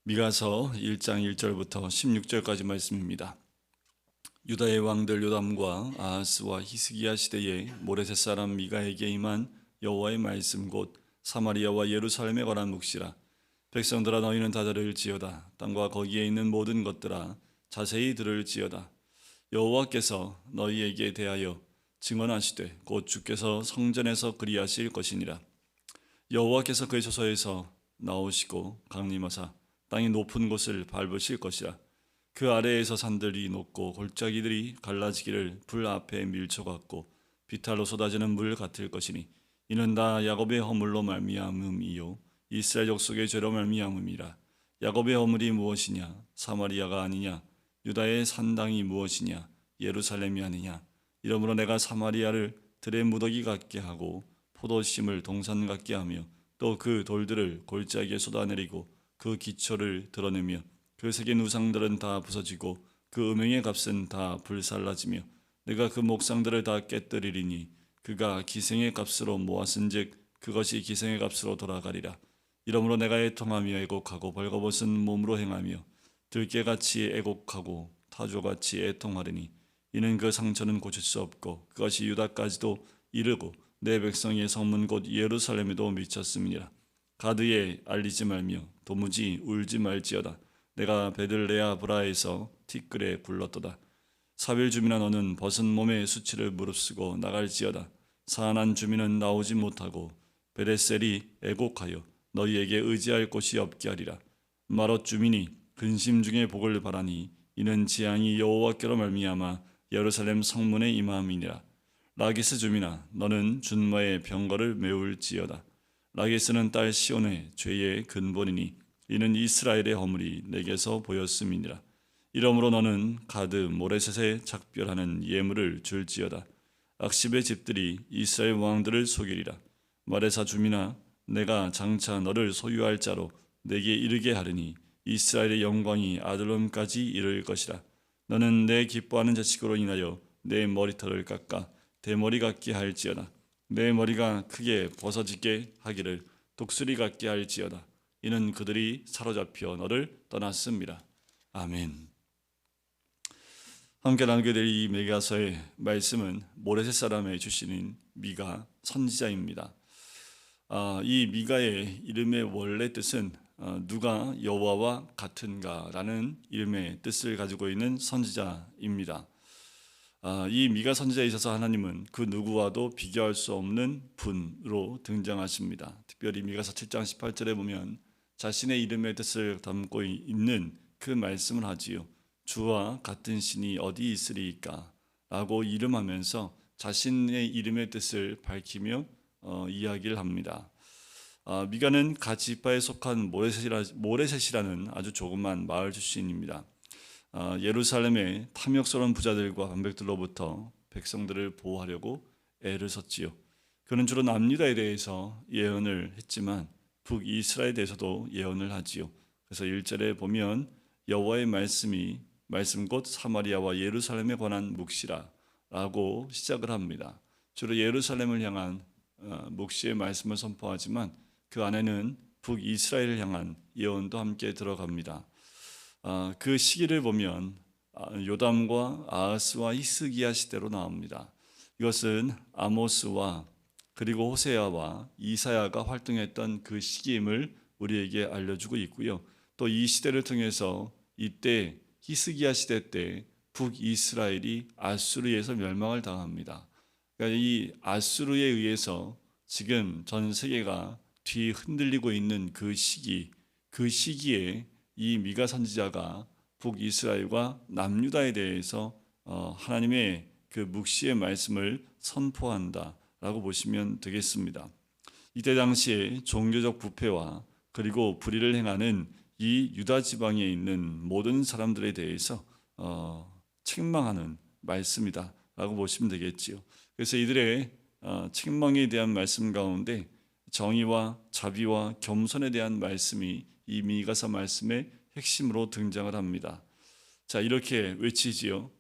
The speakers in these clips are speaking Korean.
미가서 1장 1절부터 16절까지 말씀입니다. 유다의 왕들 요담과 아하스와 히스기야 시대에 모레셋 사람 미가에게 임한 여호와의 말씀 곧 사마리아와 예루살렘에 관한 묵시라. 백성들아, 너희는 다 들을지어다. 땅과 거기에 있는 모든 것들아, 자세히 들을지어다. 여호와께서 너희에게 대하여 증언하시되 곧 주께서 성전에서 그리하실 것이니라. 여호와께서 그의 처소에서 나오시고 강림하사 땅의 높은 곳을 밟으실 것이라. 그 아래에서 산들이 높고 골짜기들이 갈라지기를 불 앞에 밀초 같고 비탈로 쏟아지는 물 같을 것이니 이는 다 야곱의 허물로 말미암음이요 이스라엘 족속의 죄로 말미암음이라. 야곱의 허물이 무엇이냐? 사마리아가 아니냐? 유다의 산당이 무엇이냐? 예루살렘이 아니냐? 이러므로 내가 사마리아를 들의 무더기 같게 하고 포도심을 동산 같게 하며 또 그 돌들을 골짜기에 쏟아내리고 그 기초를 드러내며 그 새긴 우상들은 다 부서지고 그 음행의 값은 다 불살라지며 내가 그 목상들을 다 깨뜨리리니 그가 기생의 값으로 모았은즉 그것이 기생의 값으로 돌아가리라. 이러므로 내가 애통하며 애곡하고 벌거벗은 몸으로 행하며 들깨같이 애곡하고 타조같이 애통하리니 이는 그 상처는 고칠 수 없고 그것이 유다까지도 이르고 내 백성의 성문 곧 예루살렘에도 미쳤음이니라. 가드에 알리지 말며 도무지 울지 말지어다. 내가 베들레아 브라에서 티끌에 굴렀도다. 사빌 주민아, 너는 벗은 몸에 수치를 무릅쓰고 나갈지어다. 사안한 주민은 나오지 못하고 베레셀이 애곡하여 너희에게 의지할 곳이 없게 하리라. 마롯 주민이 근심 중에 복을 바라니 이는 재앙이 여호와께로 말미암아 예루살렘 성문에 임함이니라. 라기스 주민아, 너는 준마의 병거를 메울지어다. 라기스는 딸 시온의 죄의 근본이니 이는 이스라엘의 허물이 내게서 보였음이니라. 이러므로 너는 가드 모레셋에 작별하는 예물을 줄지어다. 악십의 집들이 이스라엘 왕들을 속이리라. 마레사 주민아, 내가 장차 너를 소유할 자로 내게 이르게 하리니 이스라엘의 영광이 아들론까지 이를 것이라. 너는 내 기뻐하는 자식으로 인하여 내 머리털을 깎아 대머리 같게 할지어다. 내 머리가 크게 벗어지게 하기를 독수리 같게 할지어다. 이는 그들이 사로잡혀 너를 떠났습니다. 아멘. 함께 나누게 될 이 미가서의 말씀은 모레셋 사람의 출신인 미가 선지자입니다. 이 미가의 이름의 원래 뜻은 누가 여호와와 같은가라는 이름의 뜻을 가지고 있는 선지자입니다. 이 미가 선지자에 있어서 하나님은 그 누구와도 비교할 수 없는 분으로 등장하십니다. 특별히 미가서 7장 18절에 보면 자신의 이름의 뜻을 담고 있는 그 말씀을 하지요. 주와 같은 신이 어디 있으리이까? 라고 이름하면서 자신의 이름의 뜻을 밝히며 이야기를 합니다. 미가는 갓 지파에 속한 모레셋이라는 아주 조그만 마을 출신입니다. 예루살렘의 탐욕스러운 부자들과 반백들로부터 백성들을 보호하려고 애를 썼지요. 그는 주로 남유다에 대해서 예언을 했지만 북이스라엘에 대해서도 예언을 하지요. 그래서 1절에 보면 여호와의 말씀 곧 사마리아와 예루살렘에 관한 묵시라 라고 시작을 합니다. 주로 예루살렘을 향한 묵시의 말씀을 선포하지만 그 안에는 북이스라엘을 향한 예언도 함께 들어갑니다. 그 시기를 보면 요담과 아하스와 히스기야 시대로 나옵니다. 이것은 아모스와 그리고 호세아와 이사야가 활동했던 그 시기임을 우리에게 알려주고 있고요. 또 이 시대를 통해서 이때 히스기야 시대 때 북이스라엘이 아수르에서 멸망을 당합니다. 그러니까 이 아수르에 의해서 지금 전 세계가 뒤 흔들리고 있는 그 시기에 이 미가 선지자가 북이스라엘과 남유다에 대해서 하나님의 그 묵시의 말씀을 선포한다라고 보시면 되겠습니다. 이때 당시에 종교적 부패와 그리고 불의를 행하는 이 유다 지방에 있는 모든 사람들에 대해서 책망하는 말씀이다라고 보시면 되겠지요. 그래서 이들의 책망에 대한 말씀 가운데 정의와 자비와 겸손에 대한 말씀이 이 미가서 말씀의 핵심으로 등장을 합니다. 자, 이렇게 외치지요.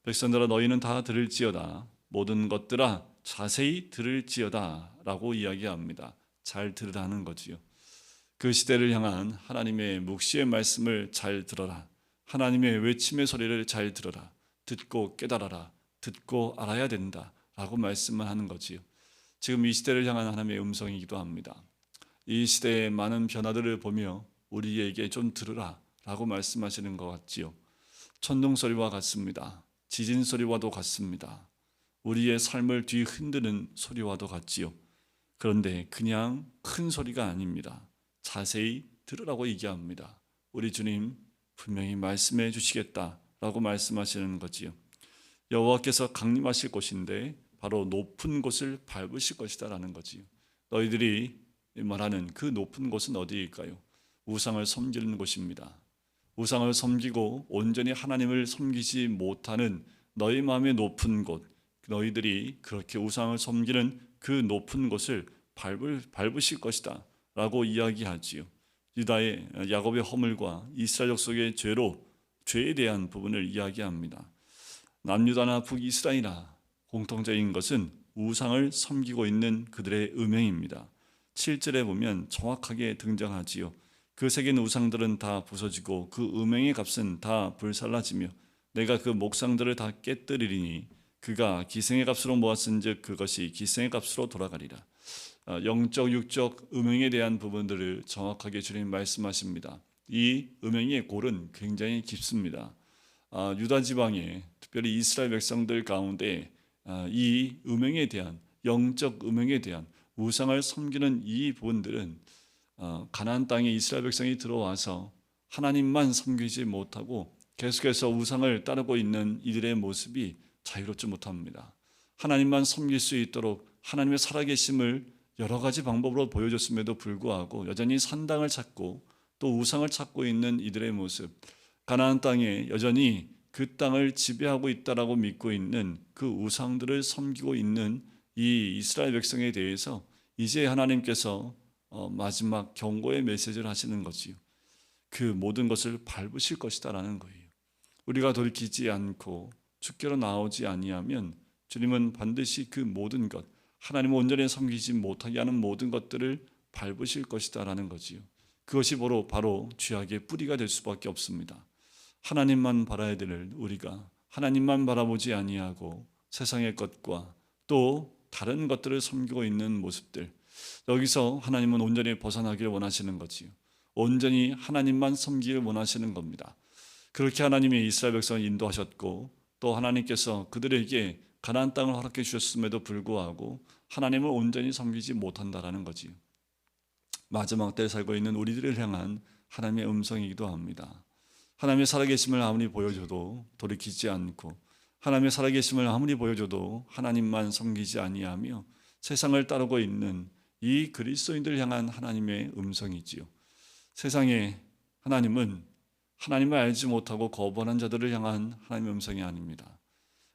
백성들아, 너희는 다 들을지어다. 모든 것들아 자세히 들을지어다 라고 이야기합니다. 잘 들으라는 거지요. 그 시대를 향한 하나님의 묵시의 말씀을 잘 들어라. 하나님의 외침의 소리를 잘 들어라. 듣고 깨달아라. 듣고 알아야 된다 라고 말씀을 하는 거지요. 지금 이 시대를 향한 하나님의 음성이기도 합니다. 이 시대의 많은 변화들을 보며 우리에게 좀 들으라 라고 말씀하시는 것 같지요. 천둥 소리와 같습니다. 지진 소리와도 같습니다. 우리의 삶을 뒤흔드는 소리와도 같지요. 그런데 그냥 큰 소리가 아닙니다. 자세히 들으라고 얘기합니다. 우리 주님 분명히 말씀해 주시겠다라고 말씀하시는 거지요. 여호와께서 강림하실 곳인데 바로 높은 곳을 밟으실 것이다라는 거지요. 너희들이 말하는 그 높은 곳은 어디일까요? 우상을 섬기는 곳입니다. 우상을 섬기고 온전히 하나님을 섬기지 못하는 너희 마음의 높은 곳, 너희들이 그렇게 우상을 섬기는 그 높은 곳을 밟으실 것이다 라고 이야기하지요. 유다의 야곱의 허물과 이스라엘 족속의 죄에 대한 부분을 이야기합니다. 남유다나 북이스라엘이나 공통적인 것은 우상을 섬기고 있는 그들의 음행입니다. 7절에 보면 정확하게 등장하지요. 그 새긴 우상들은 다 부서지고 그 음행의 값은 다 불살라지며 내가 그 목상들을 다 깨뜨리리니 그가 기생의 값으로 모았은즉 그것이 기생의 값으로 돌아가리라. 영적 육적 음행에 대한 부분들을 정확하게 주님 말씀하십니다. 이 음행의 골은 굉장히 깊습니다. 유다 지방에 특별히 이스라엘 백성들 가운데 이 음행에 대한 영적 음행에 대한 우상을 섬기는 이 부분들은 가나안 땅에 이스라엘 백성이 들어와서 하나님만 섬기지 못하고 계속해서 우상을 따르고 있는 이들의 모습이 자유롭지 못합니다. 하나님만 섬길 수 있도록 하나님의 살아계심을 여러 가지 방법으로 보여줬음에도 불구하고 여전히 산당을 찾고 또 우상을 찾고 있는 이들의 모습, 가나안 땅에 여전히 그 땅을 지배하고 있다라고 믿고 있는 그 우상들을 섬기고 있는 이 이스라엘 백성에 대해서 이제 하나님께서 마지막 경고의 메시지를 하시는 거지요. 그 모든 것을 밟으실 것이다라는 거예요. 우리가 돌이키지 않고 주께로 나오지 아니하면 주님은 반드시 그 모든 것, 하나님을 온전히 섬기지 못하게 하는 모든 것들을 밟으실 것이다라는 거지요. 그것이 바로 죄악의 뿌리가 될 수밖에 없습니다. 하나님만 바라야 될 우리가 하나님만 바라보지 아니하고 세상의 것과 또 다른 것들을 섬기고 있는 모습들, 여기서 하나님은 온전히 벗어나기를 원하시는 거지요. 온전히 하나님만 섬기기를 원하시는 겁니다. 그렇게 하나님이 이스라엘 백성을 인도하셨고 또 하나님께서 그들에게 가나안 땅을 허락해 주셨음에도 불구하고 하나님을 온전히 섬기지 못한다라는 거지요. 마지막 때에 살고 있는 우리들을 향한 하나님의 음성이기도 합니다. 하나님의 살아계심을 아무리 보여줘도 돌이키지 않고 하나님의 살아계심을 아무리 보여줘도 하나님만 섬기지 아니하며 세상을 따르고 있는 이 그리스도인들을 향한 하나님의 음성이지요. 세상에 하나님은 하나님을 알지 못하고 거부하는 자들을 향한 하나님의 음성이 아닙니다.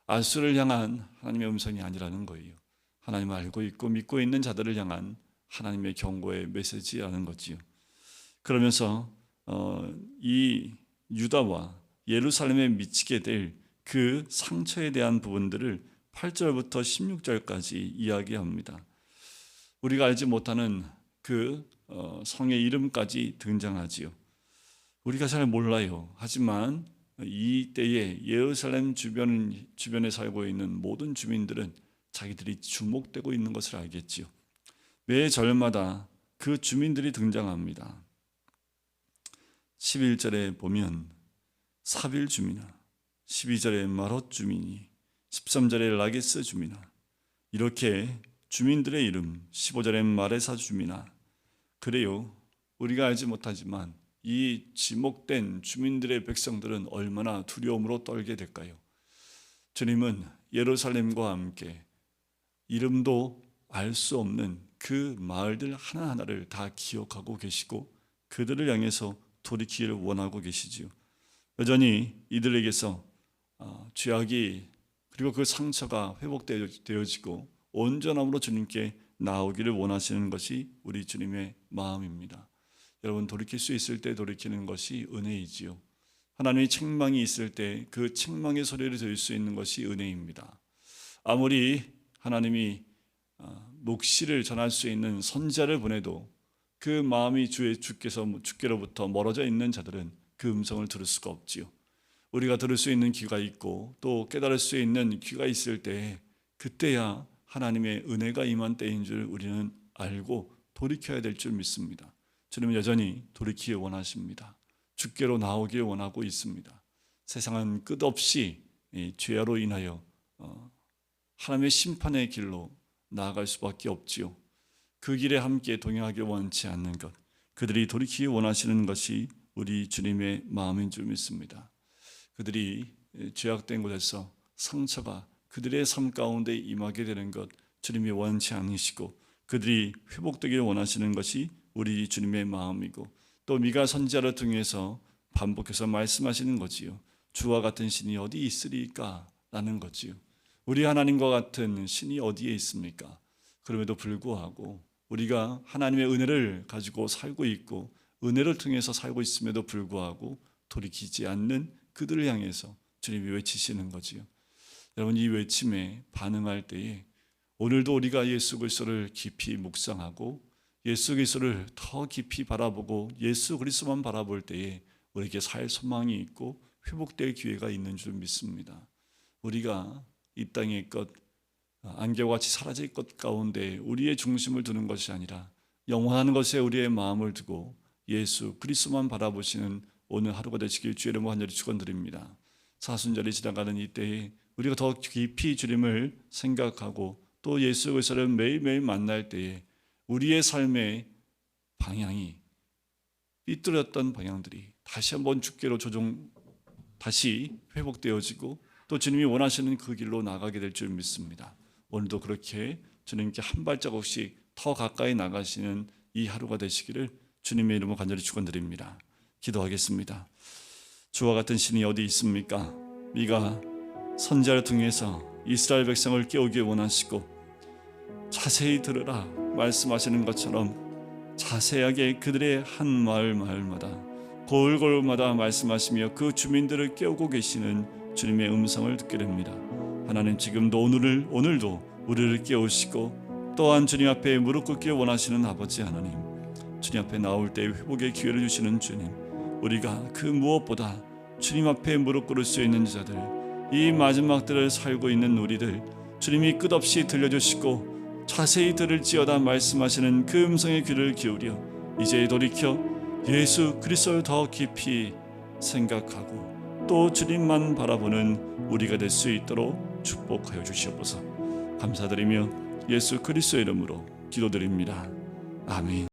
알수를 향한 하나님의 음성이 아니라는 거예요. 하나님을 알고 있고 믿고 있는 자들을 향한 하나님의 경고의 메시지라는 거지요. 그러면서 이 유다와 예루살렘에 미치게 될 그 상처에 대한 부분들을 8절부터 16절까지 이야기합니다. 우리가 알지 못하는 그 성의 이름까지 등장하지요. 우리가 잘 몰라요. 하지만 이 때에 예루살렘 주변에 살고 있는 모든 주민들은 자기들이 주목되고 있는 것을 알겠지요. 매 절마다 그 주민들이 등장합니다. 11절에 보면 사빌 주민아, 12절에 마롯 주민이, 13절에 라게스 주민아, 이렇게 주민들의 이름, 15절에 마레사 주민아. 그래요, 우리가 알지 못하지만 이 지목된 주민들의 백성들은 얼마나 두려움으로 떨게 될까요? 주님은 예루살렘과 함께 이름도 알 수 없는 그 마을들 하나하나를 다 기억하고 계시고 그들을 향해서 돌이키기를 원하고 계시지요. 여전히 이들에게서 죄악이 그리고 그 상처가 회복되어지고 온전함으로 주님께 나오기를 원하시는 것이 우리 주님의 마음입니다. 여러분, 돌이킬 수 있을 때 돌이키는 것이 은혜이지요. 하나님의 책망이 있을 때 그 책망의 소리를 들을 수 있는 것이 은혜입니다. 아무리 하나님이 묵시를 전할 수 있는 선지자를 보내도 그 마음이 주께로부터 멀어져 있는 자들은 그 음성을 들을 수가 없지요. 우리가 들을 수 있는 귀가 있고 또 깨달을 수 있는 귀가 있을 때 그때야 하나님의 은혜가 임한 때인 줄 우리는 알고 돌이켜야 될 줄 믿습니다. 주님은 여전히 돌이키기 원하십니다. 주께로 나오길 원하고 있습니다. 세상은 끝없이 죄로 인하여 하나님의 심판의 길로 나아갈 수밖에 없지요. 그 길에 함께 동행하기 원치 않는 것, 그들이 돌이키기 원하시는 것이 우리 주님의 마음인 줄 믿습니다. 그들이 죄악된 곳에서 상처가 그들의 삶 가운데 임하게 되는 것 주님이 원치 않으시고, 그들이 회복되기를 원하시는 것이 우리 주님의 마음이고, 또 미가 선지자를 통해서 반복해서 말씀하시는 거지요. 주와 같은 신이 어디 있으리까? 라는 거지요. 우리 하나님과 같은 신이 어디에 있습니까? 그럼에도 불구하고 우리가 하나님의 은혜를 가지고 살고 있고 은혜를 통해서 살고 있음에도 불구하고 돌이키지 않는 그들을 향해서 주님이 외치시는 거지요. 여러분, 이 외침에 반응할 때에 오늘도 우리가 예수 그리스도를 깊이 묵상하고 예수 그리스도를 더 깊이 바라보고 예수 그리스도만 바라볼 때에 우리에게 살 소망이 있고 회복될 기회가 있는 줄 믿습니다. 우리가 이 땅의 것, 안개같이 사라질 것 가운데 우리의 중심을 두는 것이 아니라 영원한 것에 우리의 마음을 두고 예수 그리스도만 바라보시는 오늘 하루가 되시길 주의 이름으로 간절히 축원드립니다. 사순절이 지나가는 이때에 우리가 더 깊이 주님을 생각하고 또 예수 그리스도를 매일매일 만날 때에 우리의 삶의 방향이 삐뚤었던 방향들이 다시 한번 주께로 다시 회복되어지고 또 주님이 원하시는 그 길로 나가게 될 줄 믿습니다. 오늘도 그렇게 주님께 한 발자국씩 더 가까이 나가시는 이 하루가 되시기를 주님의 이름으로 간절히 축원드립니다. 기도하겠습니다. 주와 같은 신이 어디 있습니까? 미가 선지자를 통해서 이스라엘 백성을 깨우기 원하시고 자세히 들으라 말씀하시는 것처럼 자세하게 그들의 한 마을마다 골골마다 말씀하시며 그 주민들을 깨우고 계시는 주님의 음성을 듣게 됩니다. 하나님, 지금도 오늘도 우리를 깨우시고 또한 주님 앞에 무릎 꿇기 원하시는 아버지 하나님, 주님 앞에 나올 때 회복의 기회를 주시는 주님, 우리가 그 무엇보다 주님 앞에 무릎 꿇을 수 있는 자들, 이 마지막 때를 살고 있는 우리들 주님이 끝없이 들려주시고 자세히 들을지어다 말씀하시는 그 음성의 귀를 기울여 이제 돌이켜 예수 그리스도를 더 깊이 생각하고 또 주님만 바라보는 우리가 될 수 있도록 축복하여 주시옵소서. 감사드리며 예수 그리스도의 이름으로 기도드립니다. 아멘.